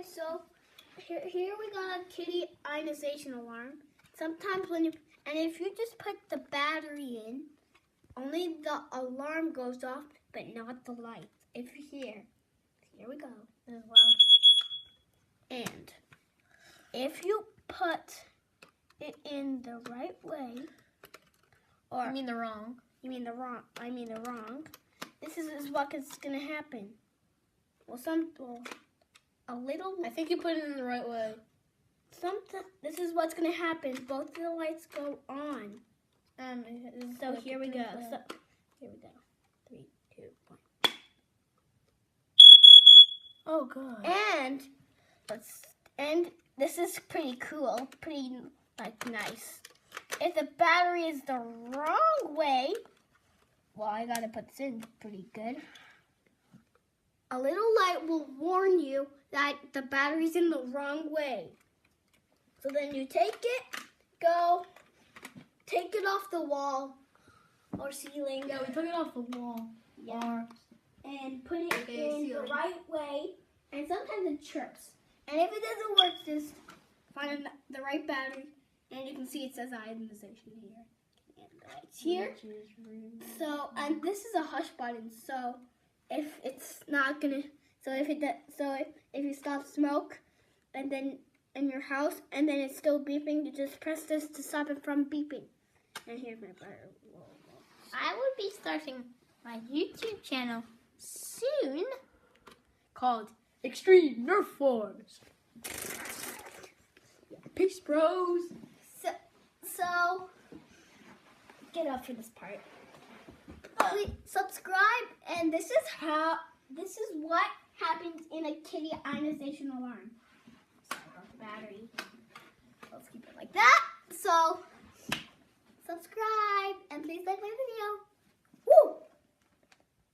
Okay, so here we got a Kidde ionization alarm. Sometimes if you just put the battery in, only the alarm goes off, but not the lights. Here we go. As well. And if you put it in the right way, or You mean the wrong. I mean the wrong. This is what is gonna happen. A little. I think you put it in the right way. This is what's gonna happen. Both of the lights go on. So here we go. Here we go. 3, 2, 1. Oh god. And this is pretty cool. Pretty nice. If the battery is the wrong way, well, I gotta put this in pretty good. A little light will warn you that the battery's in the wrong way. So then you take it off the wall or ceiling. Yeah, we took it off the wall. Yeah. And put it in the right way. And sometimes it chirps. And if it doesn't work, just find the right battery. And you can see it says ionization here. And the lights here. So, and this is a hush button. So if it's not gonna, if you stop smoke, and then in your house, and then it's still beeping, you just press this to stop it from beeping. And here's my battery. I will be starting my YouTube channel soon called Extreme Nerf Wars. Peace, bros. So get up for this part. Please subscribe, and this is what happens in a Kidde ionization alarm. Sorry about the battery. Let's keep it like that. So subscribe and please like my video.